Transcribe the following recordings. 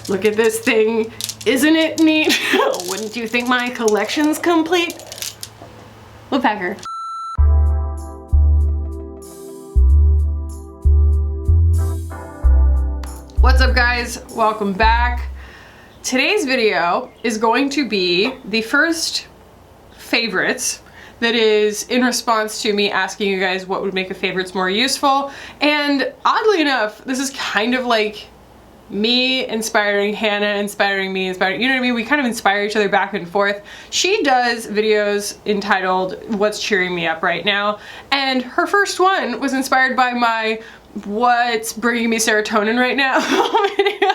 Look at this thing. Isn't it neat? Wouldn't you think my collection's complete? Woodpecker. What's up, guys? Welcome back. Today's video is going to be the first favorites that is in response to me asking you guys what would make a favorites more useful. And oddly enough, this is kind of like me inspiring Hannah, inspiring me, inspiring, you know what I mean? We kind of inspire each other back and forth. She does videos entitled What's Cheering Me Up Right Now, and her first one was inspired by my What's Bringing Me Serotonin Right Now video.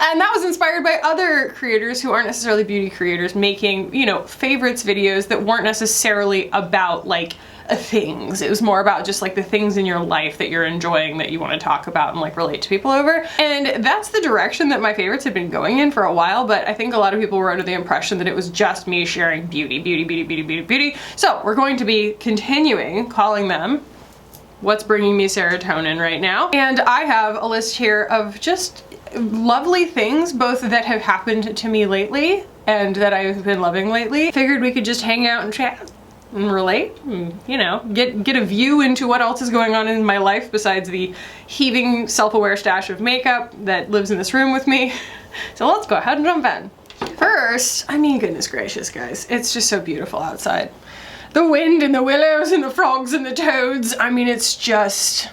And that was inspired by other creators who aren't necessarily beauty creators making, you know, favorites videos that weren't necessarily about like things. It was more about just like the things in your life that you're enjoying that you want to talk about and like relate to people over. And that's the direction that my favorites have been going in for a while, but I think a lot of people were under the impression that it was just me sharing beauty. So we're going to be continuing calling them What's Bringing Me Serotonin Right Now. And I have a list here of just lovely things, both that have happened to me lately and that I've been loving lately. Figured we could just hang out and chat and relate and, you know, get a view into what else is going on in my life besides the heaving self-aware stash of makeup that lives in this room with me. So let's go ahead and jump in. First, I mean, goodness gracious, guys, it's just so beautiful outside. The wind and the willows and the frogs and the toads. I mean, it's just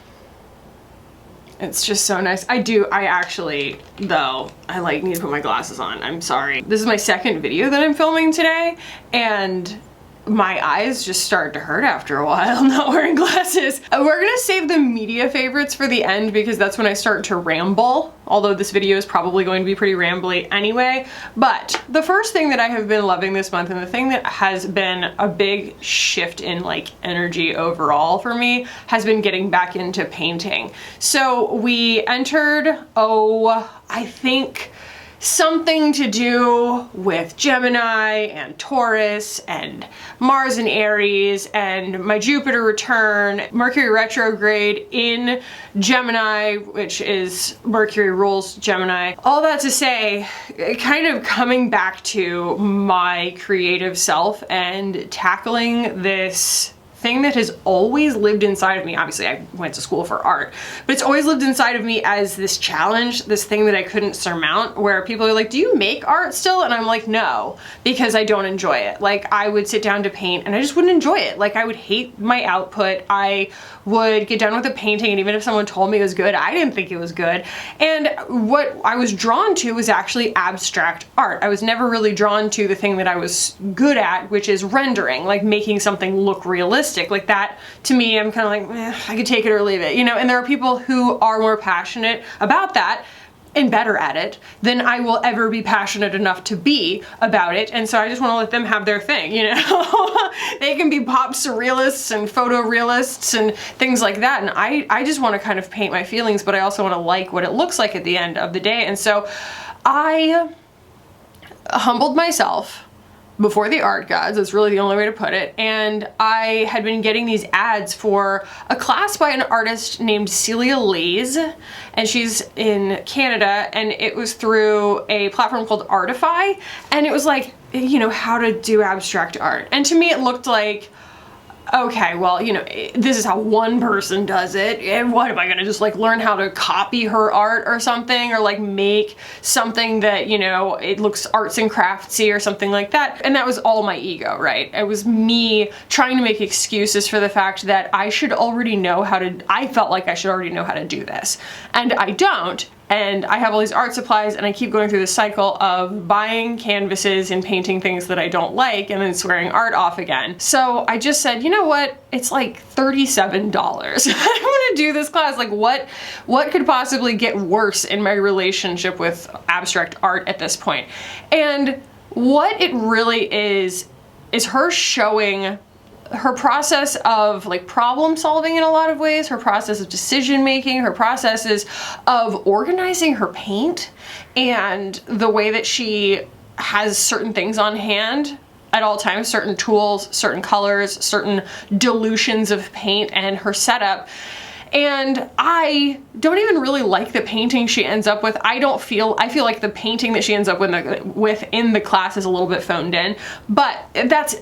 so nice. I actually, though, I like need to put my glasses on. I'm sorry. This is my second video that I'm filming today, and my eyes just start to hurt after a while not wearing glasses. We're gonna save the media favorites for the end because that's when I start to ramble, although this video is probably going to be pretty rambly anyway. But the first thing that I have been loving this month, and the thing that has been a big shift in like energy overall for me, has been getting back into painting. So we entered, I think something to do with Gemini and Taurus and Mars and Aries and my Jupiter return, Mercury retrograde in Gemini, which is Mercury rules Gemini. All that to say, kind of coming back to my creative self and tackling this thing that has always lived inside of me. Obviously, I went to school for art, but it's always lived inside of me as this challenge, this thing that I couldn't surmount, where people are like, do you make art still? And I'm like, no, because I don't enjoy it. Like, I would sit down to paint and I just wouldn't enjoy it. Like, I would hate my output. I would get done with a painting, and even if someone told me it was good, I didn't think it was good. And what I was drawn to was actually abstract art. I was never really drawn to the thing that I was good at, which is rendering, like making something look realistic. Like that, to me, I'm kind of like, I could take it or leave it, you know? And there are people who are more passionate about that and better at it than I will ever be passionate enough to be about it. And so I just want to let them have their thing, you know? They can be pop surrealists and photorealists and things like that. And I just want to kind of paint my feelings, but I also want to like what it looks like at the end of the day. And so I humbled myself before the art gods. That's really the only way to put it. And I had been getting these ads for a class by an artist named Celia Lays, and she's in Canada, and it was through a platform called Artify, and it was like, you know, how to do abstract art. And to me it looked like, okay, well, you know, this is how one person does it, and what am I gonna just like learn how to copy her art or something, or like make something that, you know, it looks arts and craftsy or something like that. And that was all my ego, right? It was me trying to make excuses for the fact that I should already know how to, I felt like I should already know how to do this, and I don't. And I have all these art supplies, and I keep going through this cycle of buying canvases and painting things that I don't like and then swearing art off again. So I just said, you know what? It's like $37. I want to do this class. Like, what could possibly get worse in my relationship with abstract art at this point? And what it really is her showing her process of like problem solving in a lot of ways, her process of decision making, her processes of organizing her paint, and the way that she has certain things on hand at all times, certain tools, certain colors, certain dilutions of paint, and her setup. And I don't even really like the painting she ends up with. I feel like the painting that she ends up with in the class is a little bit phoned in, but that's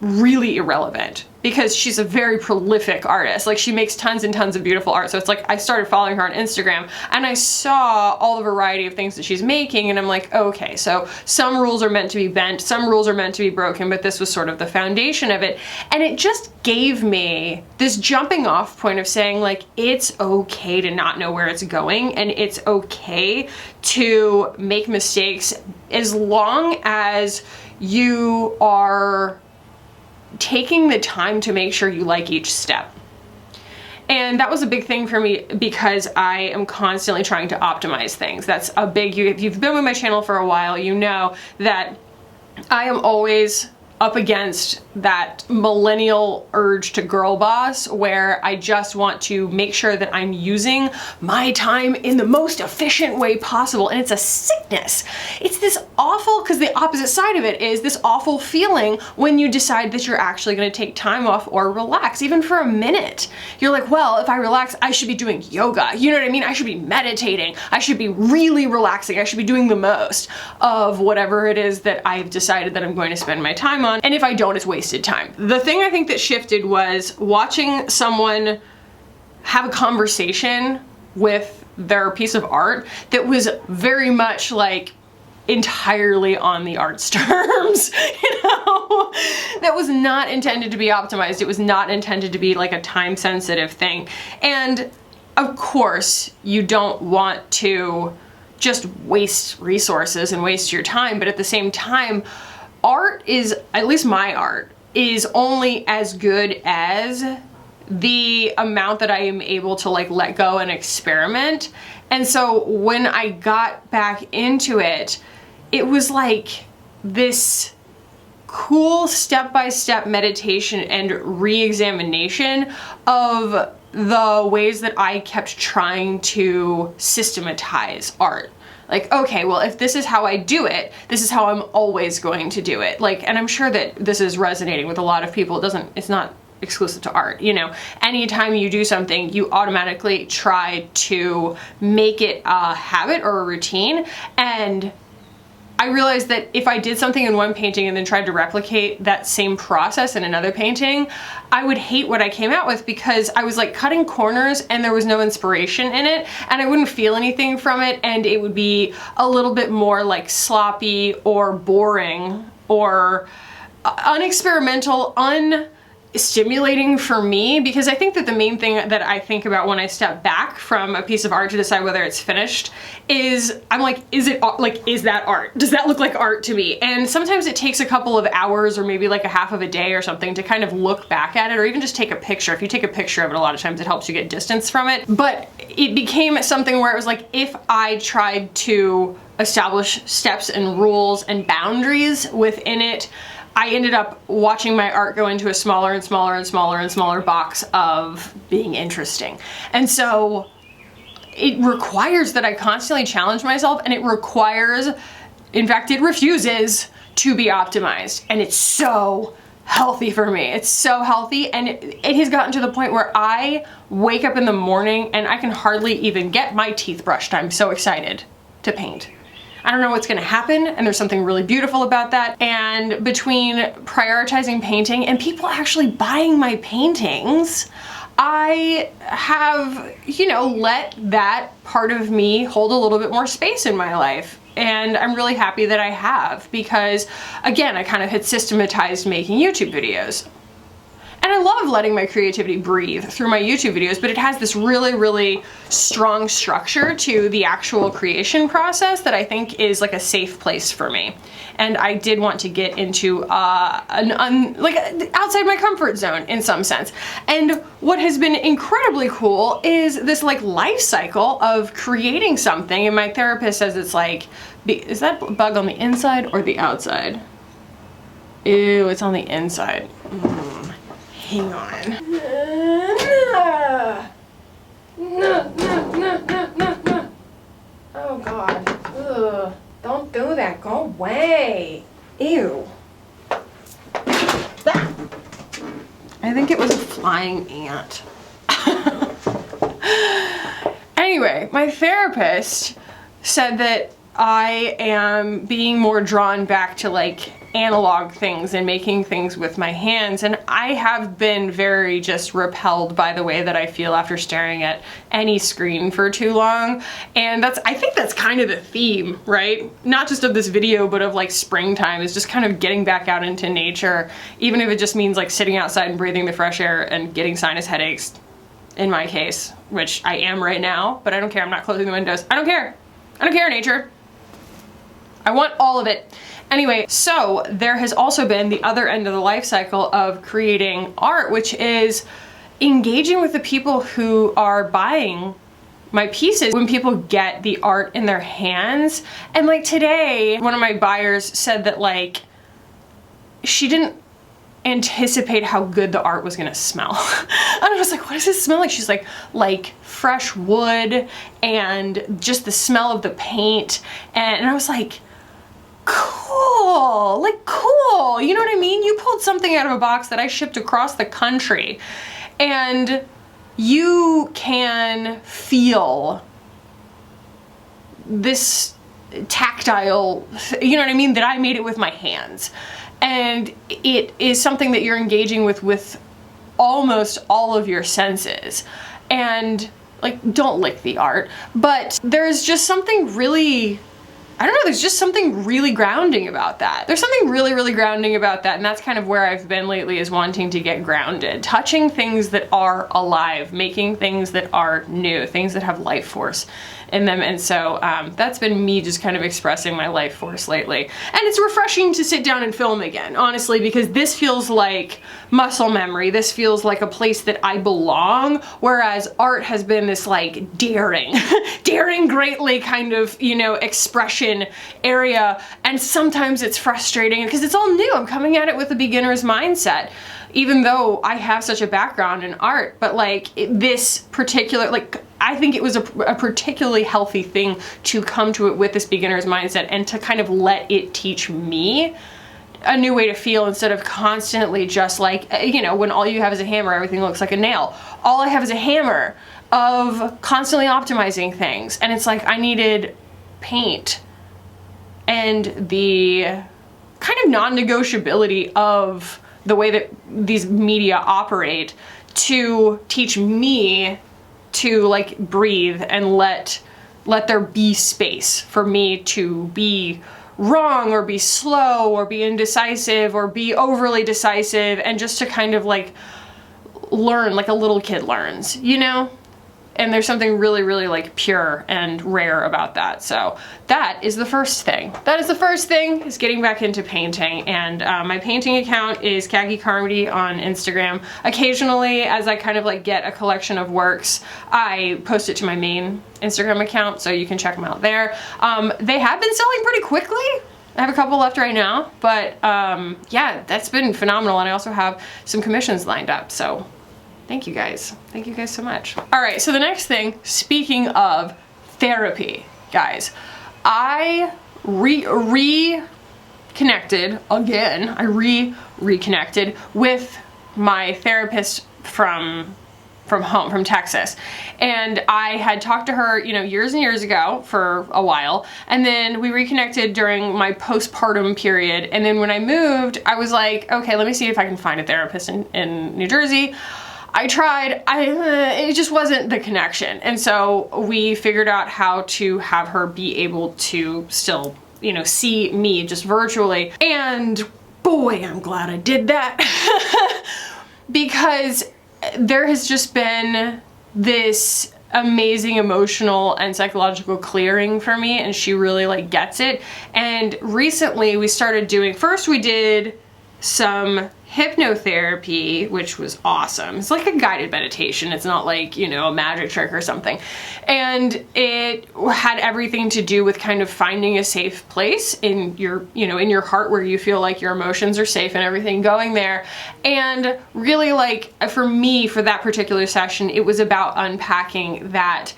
really irrelevant because she's a very prolific artist. Like, she makes tons and tons of beautiful art. So it's like, I started following her on Instagram and I saw all the variety of things that she's making, and I'm like, okay, so some rules are meant to be bent, some rules are meant to be broken, but this was sort of the foundation of it. And it just gave me this jumping off point of saying, like, it's okay to not know where it's going, and it's okay to make mistakes as long as you are taking the time to make sure you like each step. And that was a big thing for me because I am constantly trying to optimize things. That's a big, if you've been with my channel for a while, you know that I am always up against that millennial urge to girl boss, where I just want to make sure that I'm using my time in the most efficient way possible. And it's a sickness. It's this awful, because the opposite side of it is this awful feeling when you decide that you're actually going to take time off or relax, even for a minute. You're like, well, if I relax, I should be doing yoga. You know what I mean? I should be meditating. I should be really relaxing. I should be doing the most of whatever it is that I've decided that I'm going to spend my time on. And if I don't, it's wasted time. The thing I think that shifted was watching someone have a conversation with their piece of art that was very much like entirely on the art's terms, you know? That was not intended to be optimized. It was not intended to be like a time sensitive thing. And of course, you don't want to just waste resources and waste your time, but at the same time, art is, at least my art, is only as good as the amount that I am able to like let go and experiment. And so when I got back into it, it was like this cool step-by-step meditation and re-examination of the ways that I kept trying to systematize art. Like, okay, well, if this is how I do it, this is how I'm always going to do it. Like, and I'm sure that this is resonating with a lot of people. It's not exclusive to art, you know. Anytime you do something, you automatically try to make it a habit or a routine. And I realized that if I did something in one painting and then tried to replicate that same process in another painting, I would hate what I came out with, because I was like cutting corners and there was no inspiration in it, and I wouldn't feel anything from it, and it would be a little bit more like sloppy or boring or unexperimental, unstimulating for me. Because I think that the main thing that I think about when I step back from a piece of art to decide whether it's finished is, I'm like, is that art? Does that look like art to me? And sometimes it takes a couple of hours or maybe like a half of a day or something to kind of look back at it, or even just take a picture. If you take a picture of it, a lot of times it helps you get distance from it. But it became something where it was like, if I tried to establish steps and rules and boundaries within it, I ended up watching my art go into a smaller and smaller and smaller and smaller box of being interesting. And so it requires that I constantly challenge myself, and it requires, in fact, it refuses to be optimized. And it's so healthy for me. It's so healthy, and it has gotten to the point where I wake up in the morning and I can hardly even get my teeth brushed. I'm so excited to paint. I don't know what's gonna happen, and there's something really beautiful about that. And between prioritizing painting and people actually buying my paintings, I have, you know, let that part of me hold a little bit more space in my life. And I'm really happy that I have, because again, I kind of had systematized making YouTube videos. And I love letting my creativity breathe through my YouTube videos, but it has this really, really strong structure to the actual creation process that I think is like a safe place for me. And I did want to get into like outside my comfort zone in some sense. And what has been incredibly cool is this like life cycle of creating something. And my therapist says it's like, is that bug on the inside or the outside? Ew, it's on the inside. Hang on. No. Oh God. Ugh. Don't do that. Go away. Ew. I think it was a flying ant. Anyway, my therapist said that I am being more drawn back to like analog things and making things with my hands, and I have been very just repelled by the way that I feel after staring at any screen for too long. And I think that's kind of the theme, right? Not just of this video, but of like springtime, is just kind of getting back out into nature, even if it just means like sitting outside and breathing the fresh air and getting sinus headaches, in my case, which I am right now, but I don't care. I'm not closing the windows. I don't care. I don't care, nature. I want all of it. Anyway, so there has also been the other end of the life cycle of creating art, which is engaging with the people who are buying my pieces when people get the art in their hands. And like today, one of my buyers said that like she didn't anticipate how good the art was gonna smell. And I was like, what does this smell like? She's like fresh wood and just the smell of the paint. And I was like, cool, like cool, you know what I mean? You pulled something out of a box that I shipped across the country, and you can feel this tactile, you know what I mean, that I made it with my hands. And it is something that you're engaging with almost all of your senses. And like, don't lick the art, but there's just something really, I don't know, there's just something really grounding about that. There's something really, really grounding about that, and that's kind of where I've been lately, is wanting to get grounded. Touching things that are alive, making things that are new, things that have life force in them. And so that's been me just kind of expressing my life force lately. And it's refreshing to sit down and film again, honestly, because this feels like muscle memory. This feels like a place that I belong, whereas art has been this like daring, daring greatly kind of, you know, expression area. And sometimes it's frustrating because it's all new. I'm coming at it with a beginner's mindset, even though I have such a background in art. But like this particular, like, I think it was a particularly healthy thing to come to it with this beginner's mindset and to kind of let it teach me a new way to feel, instead of constantly just like, you know, when all you have is a hammer, everything looks like a nail. All I have is a hammer of constantly optimizing things. And it's like I needed paint and the kind of non-negotiability of the way that these media operate to teach me to like breathe and let there be space for me to be wrong or be slow or be indecisive or be overly decisive, and just to kind of like learn like a little kid learns, you know? And there's something really, really like pure and rare about that. So that is the first thing. That is the first thing, is getting back into painting. And my painting account is Khaki Carmody on Instagram. Occasionally, as I kind of like get a collection of works, I post it to my main Instagram account, so you can check them out there. They have been selling pretty quickly. I have a couple left right now, but yeah, that's been phenomenal. And I also have some commissions lined up, so thank you guys. Thank you guys so much. All right, so the next thing, speaking of therapy, guys, I reconnected again. I reconnected with my therapist from home, from Texas. And I had talked to her, you know, years and years ago for a while. And then we reconnected during my postpartum period. And then when I moved, I was like, okay, let me see if I can find a therapist in New Jersey. I tried, it just wasn't the connection. And so we figured out how to have her be able to still, you know, see me just virtually. And boy, I'm glad I did that. Because there has just been this amazing emotional and psychological clearing for me, and she really like gets it. And recently we started doing, first we did some hypnotherapy, which was awesome. It's like a guided meditation. It's not like, you know, a magic trick or something. And it had everything to do with kind of finding a safe place in your, you know, in your heart where you feel like your emotions are safe and everything going there. And really, like, for me, for that particular session, it was about unpacking that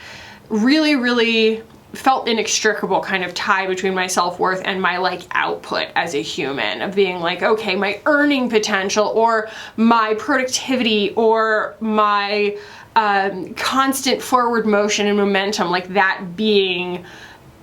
really, really felt inextricable kind of tie between my self-worth and my like output as a human, of being like, okay, my earning potential or my productivity or my constant forward motion and momentum, like that being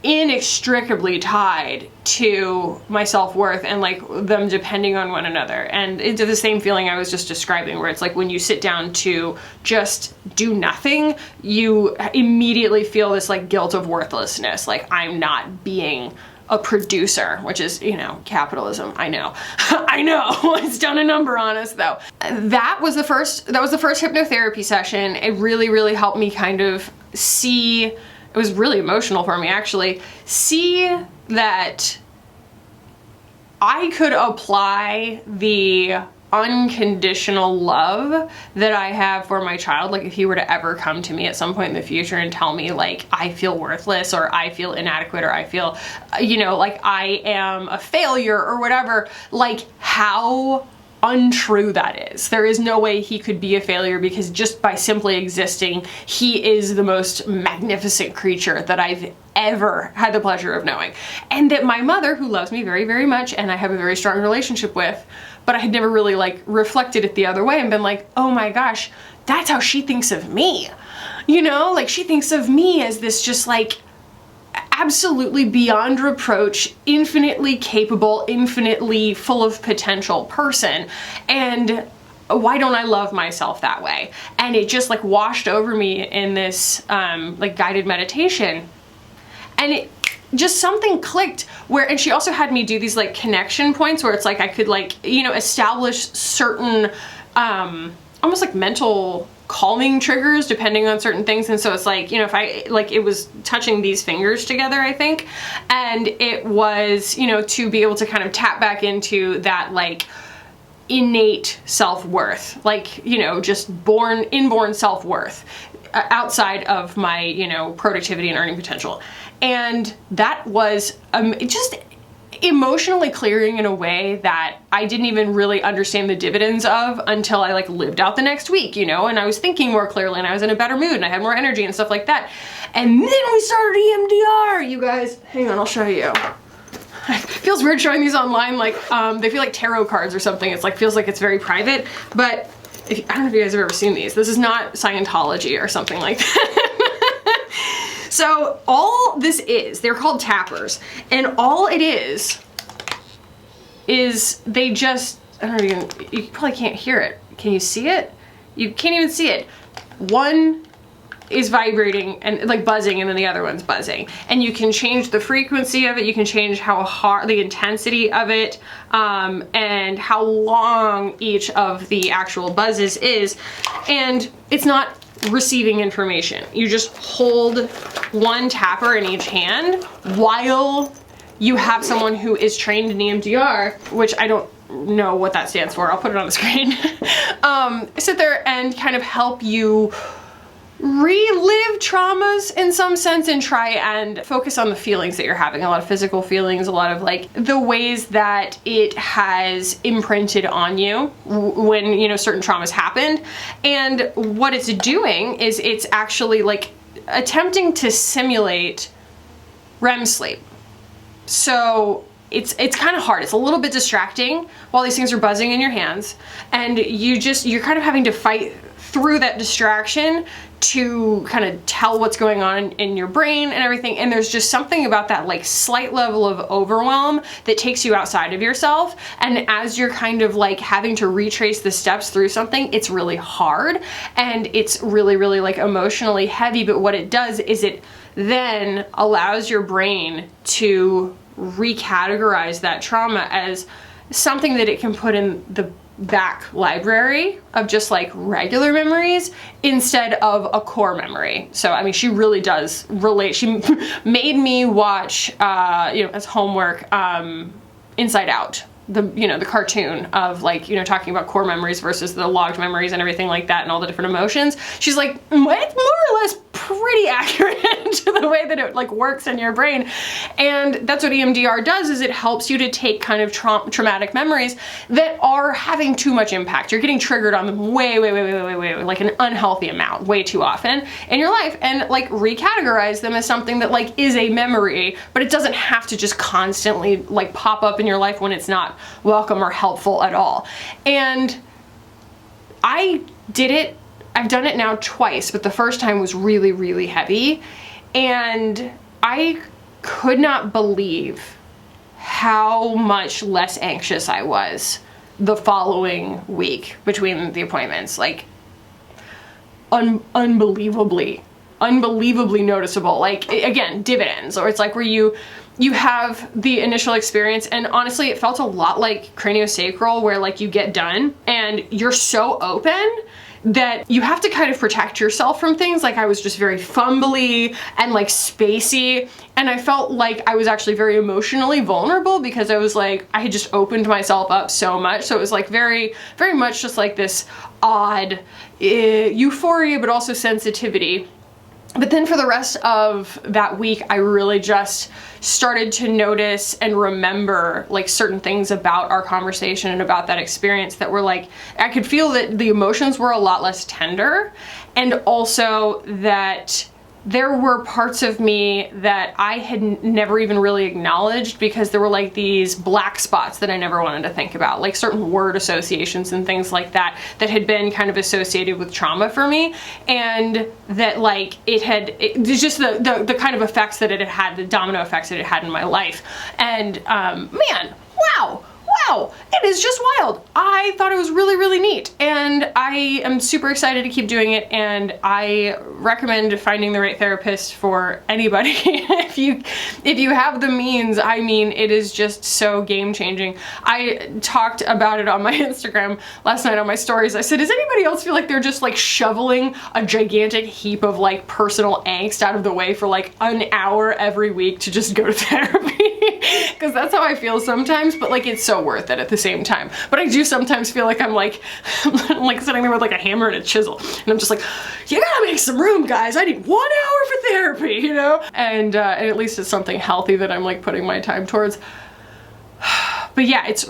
inextricably tied to my self-worth and like them depending on one another. And it's the same feeling I was just describing, where it's like when you sit down to just do nothing, you immediately feel this like guilt of worthlessness, like I'm not being a producer, which is, you know, capitalism. I know. I know. It's done a number on us though. That was the first hypnotherapy session. It really, really helped me kind of see, it was really emotional for me actually, see that I could apply the unconditional love that I have for my child. Like if he were to ever come to me at some point in the future and tell me like I feel worthless or I feel inadequate or I feel, you know, like I am a failure or whatever, like how untrue that is. There is no way he could be a failure, because just by simply existing, he is the most magnificent creature that I've ever had the pleasure of knowing. And that my mother, who loves me very, very much and I have a very strong relationship with, but I had never really like reflected it the other way and been like, oh my gosh, that's how she thinks of me. You know, like she thinks of me as this just like absolutely beyond reproach, infinitely capable, infinitely full of potential person. And why don't I love myself that way? And it just like washed over me in this like guided meditation. And it just something clicked where, and she also had me do these like connection points where it's like I could like, you know, establish certain almost like mental calming triggers depending on certain things. And so it's like, you know, if I like, it was touching these fingers together, I think, and it was, you know, to be able to kind of tap back into that like innate self-worth, like, you know, just inborn self-worth outside of my, you know, productivity and earning potential. And that was just emotionally clearing in a way that I didn't even really understand the dividends of until I like lived out the next week, you know, and I was thinking more clearly and I was in a better mood and I had more energy and stuff like that. And then we started EMDR, you guys. Hang on, I'll show you. It feels weird showing these online, like they feel like tarot cards or something. It's like, feels like it's very private, but I don't know if you guys have ever seen these. This is not Scientology or something like that. So all this is, they're called tappers, and all it is they just, I don't even, you probably can't hear it. Can you see it? You can't even see it. One is vibrating and like buzzing, and then the other one's buzzing. And you can change the frequency of it, you can change how hard, the intensity of it, and how long each of the actual buzzes is. And it's not receiving information. You just hold one tapper in each hand while you have someone who is trained in EMDR, which I don't know what that stands for. I'll put it on the screen. Sit there and kind of help you relive traumas in some sense and try and focus on the feelings that you're having. A lot of physical feelings, a lot of like the ways that it has imprinted on you when, you know, certain traumas happened. And what it's doing is it's actually like attempting to simulate REM sleep. So it's kind of hard. It's a little bit distracting while these things are buzzing in your hands, and you're kind of having to fight through that distraction to kind of tell what's going on in your brain and everything. And there's just something about that like slight level of overwhelm that takes you outside of yourself. And as you're kind of like having to retrace the steps through something, it's really hard and it's really, really like emotionally heavy. But what it does is it then allows your brain to recategorize that trauma as something that it can put in the back library of just like regular memories instead of a core memory. So I mean, she really does relate. She made me watch you know, as homework, Inside Out, the cartoon of like, you know, talking about core memories versus the logged memories and everything like that and all the different emotions. She's like, it's more or less pretty accurate to the way that it like works in your brain. And that's what EMDR does, is it helps you to take kind of traumatic memories that are having too much impact. You're getting triggered on them way, like an unhealthy amount, way too often in your life, and like recategorize them as something that like is a memory, but it doesn't have to just constantly like pop up in your life when it's not welcome or helpful at all. And I did it I've done it now twice, but the first time was really, really heavy. And I could not believe how much less anxious I was the following week between the appointments. Like, unbelievably noticeable. Like, again, dividends, or it's like where you have the initial experience, and honestly it felt a lot like craniosacral, where like you get done and you're so open that you have to kind of protect yourself from things. Like, I was just very fumbly and like spacey, and I felt like I was actually very emotionally vulnerable because I was like, I had just opened myself up so much. So it was like very, very much just like this odd euphoria, but also sensitivity. But then for the rest of that week, I really just started to notice and remember like certain things about our conversation and about that experience that were like, I could feel that the emotions were a lot less tender, and also that there were parts of me that I had never even really acknowledged, because there were like these black spots that I never wanted to think about, like certain word associations and things like that that had been kind of associated with trauma for me, and that like it's just the kind of effects that it had had, the domino effects that it had in my life. And man, wow, it is just wild. I thought it was really, really neat, and I am super excited to keep doing it, and I recommend finding the right therapist for anybody. If you have the means, I mean, it is just so game-changing. I talked about it on my Instagram last night on my stories. I said, does anybody else feel like they're just like shoveling a gigantic heap of like personal angst out of the way for like an hour every week to just go to therapy? Because that's how I feel sometimes, but like it's so worth it at the same time. But I do sometimes feel like I'm like like sitting there with like a hammer and a chisel, and I'm just like, you gotta make some room, guys. I need 1 hour for therapy, you know? And at least it's something healthy that I'm like putting my time towards. But yeah, it's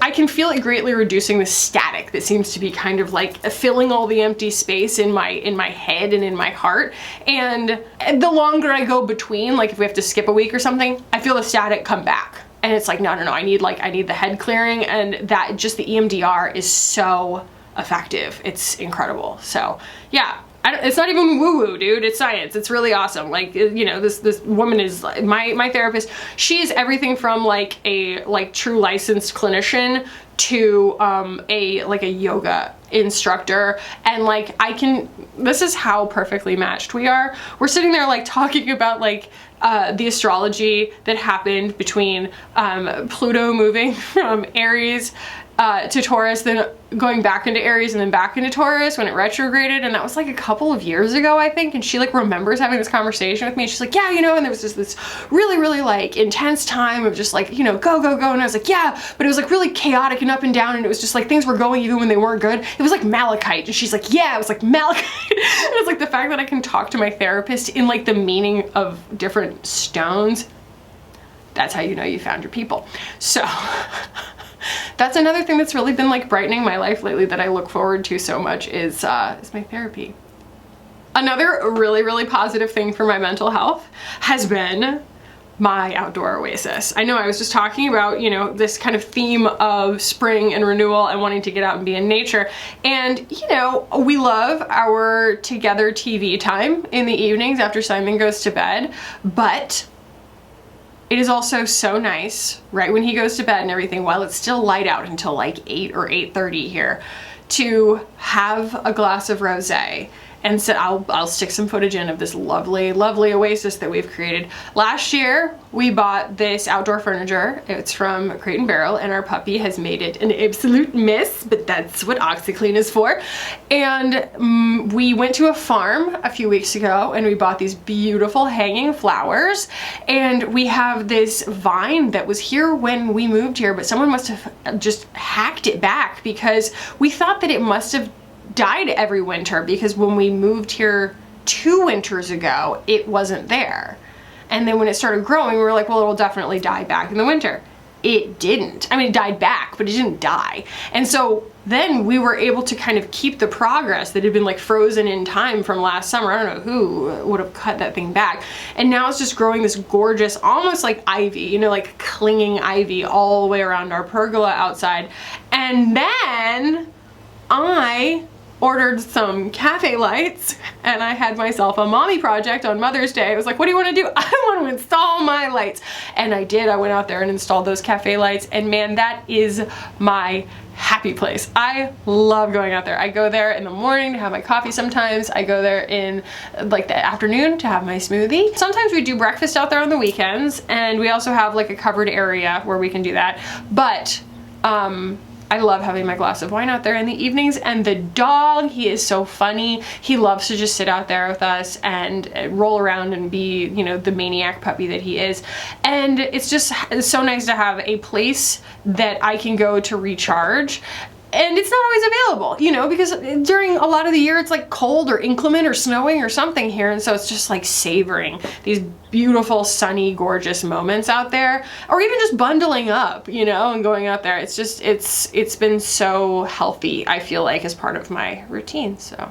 I can feel it greatly reducing the static that seems to be kind of like filling all the empty space in my head and in my heart. And the longer I go between, like if we have to skip a week or something, I feel the static come back. And it's like, no, I need the head clearing, and that just the EMDR is so effective. It's incredible. So yeah. It's not even woo-woo, dude. It's science. It's really awesome. Like, you know, this woman is my therapist. She is everything from like a true licensed clinician to a yoga instructor, and like this is how perfectly matched we are. We're sitting there like talking about like the astrology that happened between Pluto moving from Aries to Taurus, then going back into Aries and then back into Taurus when it retrograded, and that was like a couple of years ago, I think. And she like remembers having this conversation with me. She's like, yeah, you know, and there was just this really, really like intense time of just like, you know, go, and I was like, yeah, but it was like really chaotic and up and down, and it was just like things were going even when they weren't good. It was like malachite. And she's like, yeah, it was like malachite. And it's like the fact that I can talk to my therapist in like the meaning of different stones, that's how you know you found your people. So that's another thing that's really been like brightening my life lately that I look forward to so much is my therapy. Another really, really positive thing for my mental health has been my outdoor oasis. I know I was just talking about, you know, this kind of theme of spring and renewal and wanting to get out and be in nature. And, you know, we love our together TV time in the evenings after Simon goes to bed, but it is also so nice right when he goes to bed and everything, while it's still light out until like 8 or 8:30 here, to have a glass of rosé. And so I'll stick some footage in of this lovely, lovely oasis that we've created. Last year, we bought this outdoor furniture. It's from Crate and Barrel, and our puppy has made it an absolute mess, but that's what OxyClean is for. And we went to a farm a few weeks ago, and we bought these beautiful hanging flowers. And we have this vine that was here when we moved here, but someone must have just hacked it back, because we thought that it must have died every winter, because when we moved here 2 winters ago, it wasn't there. And then when it started growing, we were like, well, it'll definitely die back in the winter. It didn't. I mean, it died back, but it didn't die. And so then we were able to kind of keep the progress that had been like frozen in time from last summer. I don't know who would have cut that thing back. And now it's just growing this gorgeous, almost like ivy, you know, like clinging ivy all the way around our pergola outside. And then I ordered some cafe lights, and I had myself a mommy project on Mother's Day. I was like, what do you want to do? I want to install my lights. And I did. I went out there and installed those cafe lights, and man, that is my happy place. I love going out there. I go there in the morning to have my coffee sometimes. I go there in like the afternoon to have my smoothie. Sometimes we do breakfast out there on the weekends, and we also have like a covered area where we can do that. But I love having my glass of wine out there in the evenings, and the dog, he is so funny. He loves to just sit out there with us and roll around and be, you know, the maniac puppy that he is. And it's just so nice to have a place that I can go to recharge. And it's not always available, you know, because during a lot of the year it's like cold or inclement or snowing or something here, and so it's just like savoring these beautiful, sunny, gorgeous moments out there, or even just bundling up, you know, and going out there. It's just, it's been so healthy, I feel like, as part of my routine, so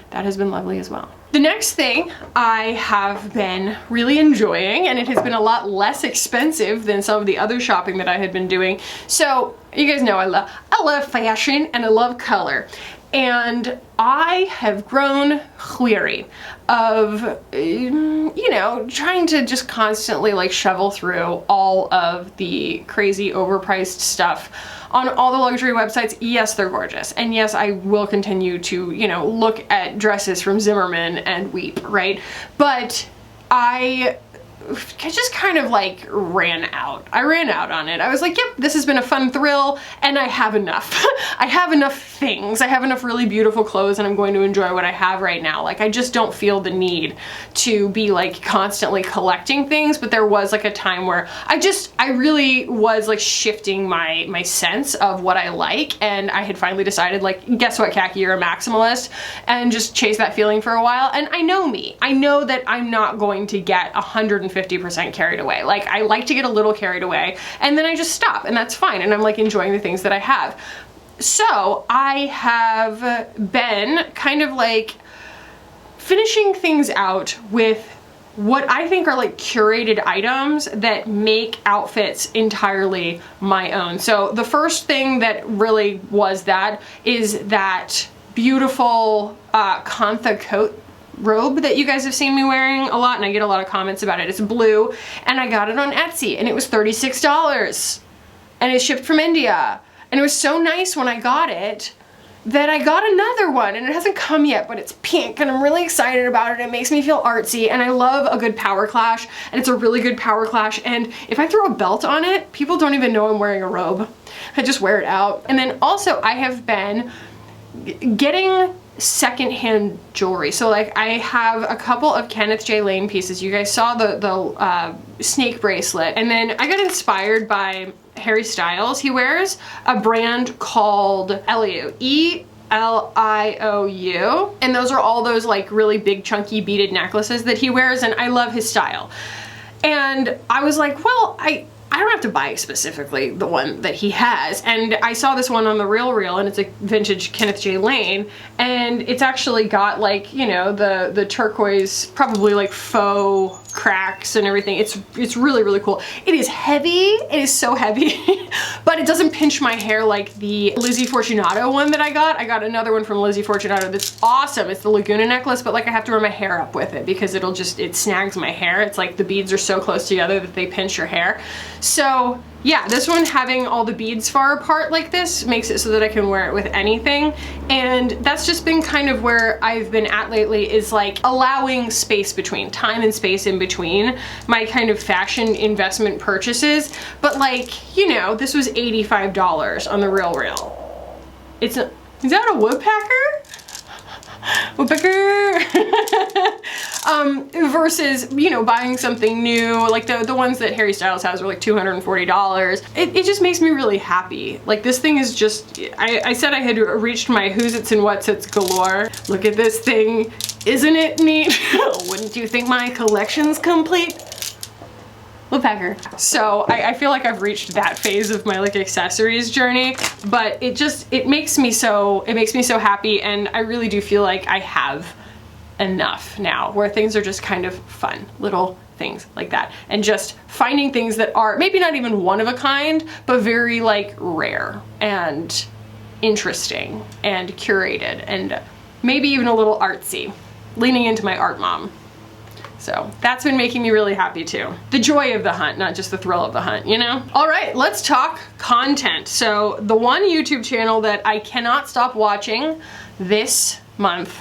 that has been lovely as well. The next thing I have been really enjoying, and it has been a lot less expensive than some of the other shopping that I had been doing. So you guys know I love fashion and I love color. And I have grown weary of, you know, trying to just constantly like shovel through all of the crazy overpriced stuff on all the luxury websites. Yes, they're gorgeous. And yes, I will continue to, you know, look at dresses from Zimmerman and weep, right? But I just kind of like ran out. I ran out on it. I was like, yep, this has been a fun thrill, and I have enough. I have enough things. I have enough really beautiful clothes, and I'm going to enjoy what I have right now. Like, I just don't feel the need to be like constantly collecting things, but there was like a time where I really was like shifting my sense of what I like, and I had finally decided, like, guess what, Khaki, you're a maximalist, and just chase that feeling for a while. And I know me. I know that I'm not going to get 150% carried away. Like, I like to get a little carried away, and then I just stop, and that's fine, and I'm like enjoying the things that I have. So I have been kind of like finishing things out with what I think are like curated items that make outfits entirely my own. So the first thing that really was that is that beautiful Kantha coat robe that you guys have seen me wearing a lot, and I get a lot of comments about it. It's blue, and I got it on Etsy, and it was $36, and it's shipped from India. And it was so nice when I got it that I got another one, and it hasn't come yet, but it's pink, and I'm really excited about it. It makes me feel artsy, and I love a good power clash, and it's a really good power clash. And if I throw a belt on it, people don't even know I'm wearing a robe. I just wear it out. And then also I have been getting secondhand jewelry. So like, I have a couple of Kenneth J. Lane pieces. You guys saw the snake bracelet, and then I got inspired by Harry Styles. He wears a brand called Eliou, E-L-I-O-U, and those are all those like really big chunky beaded necklaces that he wears, and I love his style. And I was like, well, I don't have to buy specifically the one that he has. And I saw this one on the RealReal, and it's a vintage Kenneth J. Lane, and it's actually got like, you know, the turquoise, probably like faux cracks and everything. It's really, really cool. It is heavy. It is so heavy, but it doesn't pinch my hair like the Lizzie Fortunato one that I got. I got another one from Lizzie Fortunato that's awesome. It's the Laguna necklace, but like I have to run my hair up with it because it snags my hair. It's like the beads are so close together that they pinch your hair. So yeah, this one, having all the beads far apart like this, makes it so that I can wear it with anything. And that's just been kind of where I've been at lately, is like allowing space between, time and space in between my kind of fashion investment purchases. But like, you know, this was $85 on the RealReal. Is that a woodpecker? Woodpecker! Versus, you know, buying something new, like the ones that Harry Styles has are like $240. It just makes me really happy. Like, this thing is just, I said I had reached my who's its and what's its galore. Look at this thing. Isn't it neat? Wouldn't you think my collection's complete? Woodpecker. So I feel like I've reached that phase of my like accessories journey, but it makes me so happy, and I really do feel like I have enough now where things are just kind of fun little things like that, and just finding things that are maybe not even one of a kind, but very like rare and interesting and curated and maybe even a little artsy, leaning into my art mom. So that's been making me really happy too. The joy of the hunt, not just the thrill of the hunt, you know? All right, let's talk content. So the one YouTube channel that I cannot stop watching this month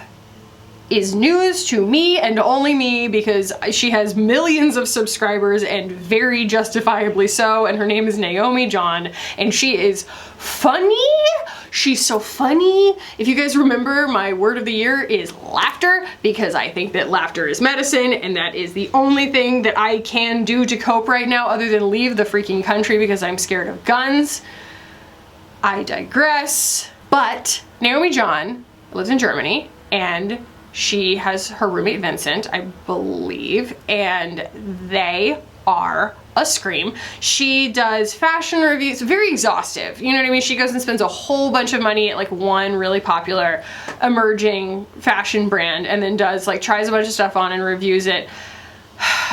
is news to me and only me, because she has millions of subscribers, and very justifiably so, and her name is Naomi John, and she is funny. She's so funny. If you guys remember, my word of the year is laughter, because I think that laughter is medicine, and that is the only thing that I can do to cope right now other than leave the freaking country because I'm scared of guns. I digress. But Naomi John lives in Germany, and she has her roommate Vincent, I believe, and they are a scream. She does fashion reviews, very exhaustive, you know what I mean? She goes and spends a whole bunch of money at like one really popular emerging fashion brand, and then does like, tries a bunch of stuff on and reviews it.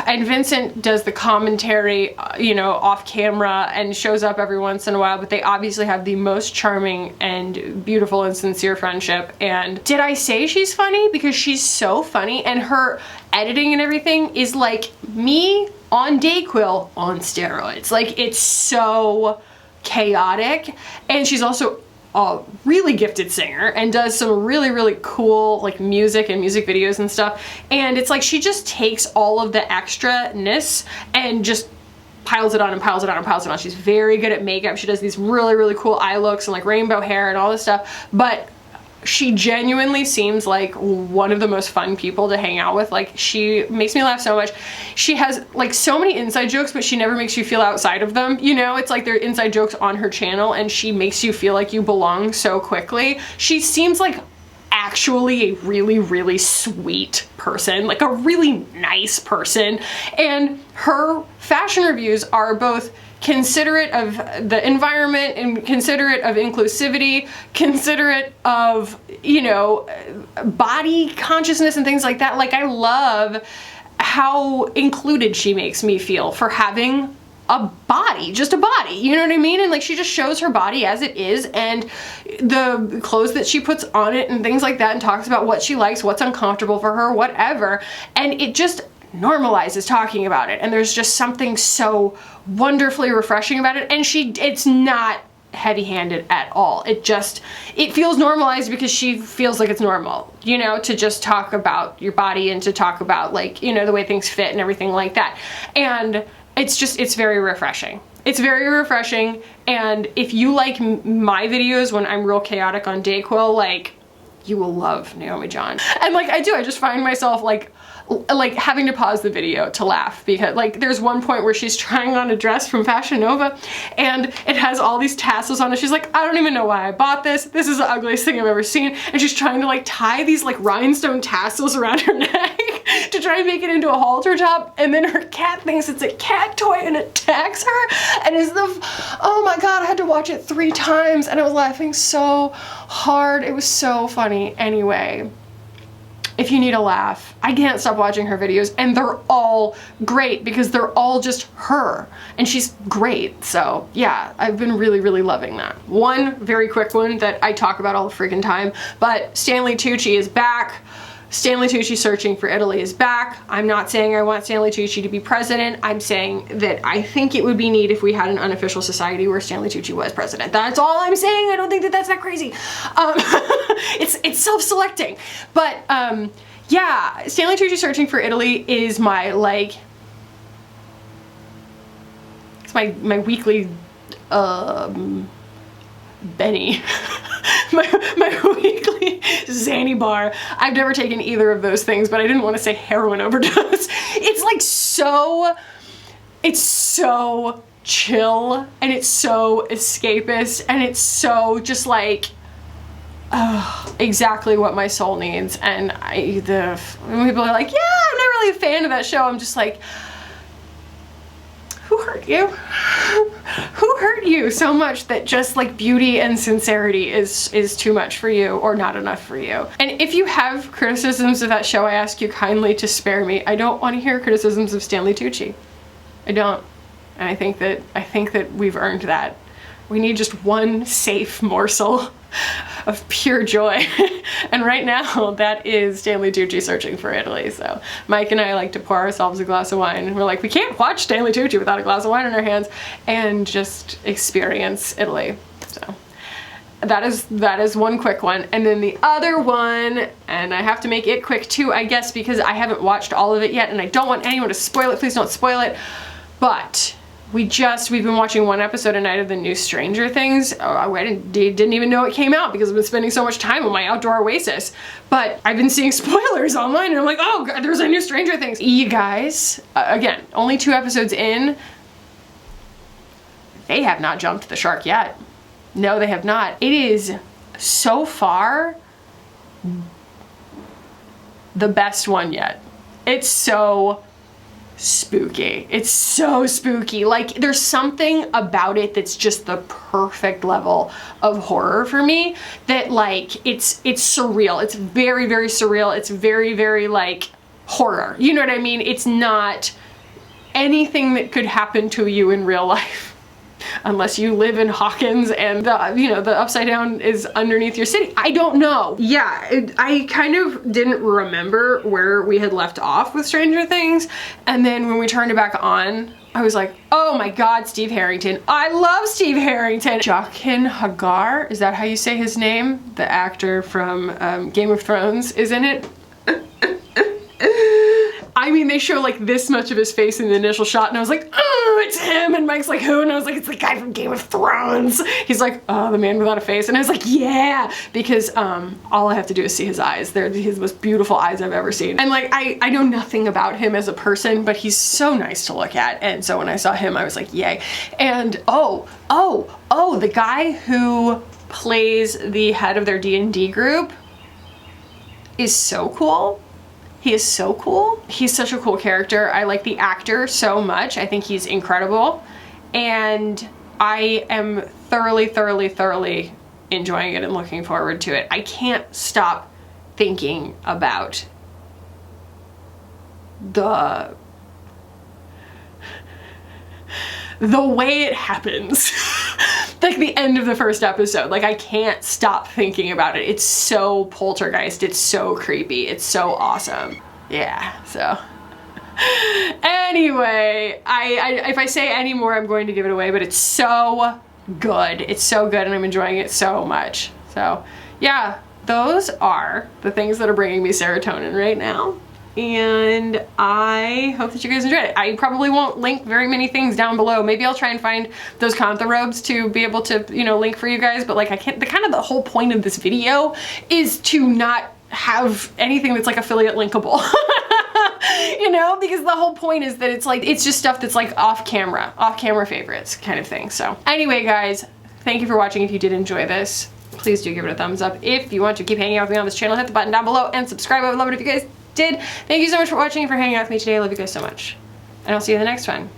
And Vincent does the commentary, you know, off camera, and shows up every once in a while, but they obviously have the most charming and beautiful and sincere friendship. And did I say she's funny? Because she's so funny, and her editing and everything is like me on Dayquil on steroids. Like, it's so chaotic. And she's also a really gifted singer and does some really cool like music and music videos and stuff, and it's like she just takes all of the extra-ness and just piles it on and piles it on and piles it on. She's very good at makeup. She does these really cool eye looks and like rainbow hair and all this stuff, but she genuinely seems like one of the most fun people to hang out with. Like, she makes me laugh so much. She has like so many inside jokes, but she never makes you feel outside of them, you know? It's like they're inside jokes on her channel, and she makes you feel like you belong so quickly. She seems like actually a really sweet person, like a really nice person, and her fashion reviews are both considerate of the environment and considerate of inclusivity, considerate of, you know, body consciousness and things like that. Like, I love how included she makes me feel for having a body, just a body, you know what I mean? And like, she just shows her body as it is, and the clothes that she puts on it and things like that, and talks about what she likes, what's uncomfortable for her, whatever, and it just normalizes talking about it. And there's just something so wonderfully refreshing about it, and it's not heavy-handed at all. It feels normalized because she feels like it's normal, you know, to just talk about your body and to talk about, like, you know, the way things fit and everything like that. And it's very refreshing. It's very refreshing, and if you like my videos when I'm real chaotic on Dayquil, like, you will love Naomi John. And like, I just find myself like having to pause the video to laugh, because like, there's one point where she's trying on a dress from Fashion Nova, and it has all these tassels on it. She's like, I don't even know why I bought this. This is the ugliest thing I've ever seen. And she's trying to like tie these like rhinestone tassels around her neck to try and make it into a halter top, and then her cat thinks it's a cat toy and attacks her, and oh my god, I had to watch it 3 times, and I was laughing so hard. It was so funny. Anyway, if you need a laugh, I can't stop watching her videos, and they're all great because they're all just her, and she's great. So yeah, I've been really loving that. One very quick one that I talk about all the freaking time, but Stanley Tucci is back. Stanley Tucci Searching for Italy is back. I'm not saying I want Stanley Tucci to be president. I'm saying that I think it would be neat if we had an unofficial society where Stanley Tucci was president. That's all I'm saying. I don't think that that's that crazy. It's self-selecting. But yeah, Stanley Tucci Searching for Italy is my, like, it's my weekly Benny. my weekly Xanny bar. I've never taken either of those things, but I didn't want to say heroin overdose. It's like it's so chill, and it's so escapist, and it's so just like exactly what my soul needs. And when people are like, yeah, I'm not really a fan of that show, I'm just like, who hurt you? Who hurt you so much that just like beauty and sincerity is too much for you, or not enough for you? And if you have criticisms of that show, I ask you kindly to spare me. I don't want to hear criticisms of Stanley Tucci. I don't. And I think that we've earned that We need just one safe morsel of pure joy. And right now that is Stanley Tucci searching for Italy. So Mike and I like to pour ourselves a glass of wine, and we're like, we can't watch Stanley Tucci without a glass of wine in our hands and just experience Italy. So that is one quick one. And then the other one, and I have to make it quick too, I guess, because I haven't watched all of it yet and I don't want anyone to spoil it. Please don't spoil it. But we've been watching one episode a night of the new Stranger Things. Oh, I didn't even know it came out because I've been spending so much time on my outdoor Oasis. But I've been seeing spoilers online and I'm like, oh God, there's a new Stranger Things. You guys, again, only 2 episodes in, they have not jumped the shark yet. No, they have not. It is so far the best one yet. It's so spooky. It's so spooky. Like, there's something about it that's just the perfect level of horror for me, that like it's surreal. It's very, very surreal. It's very, very like horror. You know what I mean? It's not anything that could happen to you in real life. Unless you live in Hawkins and the upside down is underneath your city. I don't know. Yeah, I kind of didn't remember where we had left off with Stranger Things. And then when we turned it back on, I was like, oh my God, Steve Harrington. I love Steve Harrington. Joaquin Hagar, is that how you say his name? The actor from Game of Thrones is in it. I mean, they show like this much of his face in the initial shot and I was like, oh, it's him. And Mike's like, who? And I was like, it's the guy from Game of Thrones. He's like, oh, the man without a face. And I was like, yeah, because all I have to do is see his eyes. They're his most beautiful eyes I've ever seen. And like, I know nothing about him as a person, but he's so nice to look at. And so when I saw him, I was like, yay. And the guy who plays the head of their D&D group is so cool. He is so cool. He's such a cool character. I like the actor so much. I think he's incredible. And I am thoroughly, thoroughly, thoroughly enjoying it and looking forward to it. I can't stop thinking about the way it happens. Like the end of the first episode. Like, I can't stop thinking about it. It's so poltergeist. It's so creepy. It's so awesome. Yeah, so. Anyway, if I say any more, I'm going to give it away, but it's so good. It's so good and I'm enjoying it so much. So yeah, those are the things that are bringing me serotonin right now. And I hope that you guys enjoyed it. I probably won't link very many things down below. Maybe I'll try and find those Kantha robes to be able to, link for you guys. But like, I can't, the whole point of this video is to not have anything that's like affiliate linkable. Because the whole point is that it's just stuff that's like off camera favorites kind of thing. So anyway, guys, thank you for watching. If you did enjoy this, please do give it a thumbs up. If you want to keep hanging out with me on this channel, hit the button down below and subscribe. I would love it if you guys did. Thank you so much for watching and for hanging out with me today. I love you guys so much. And I'll see you in the next one.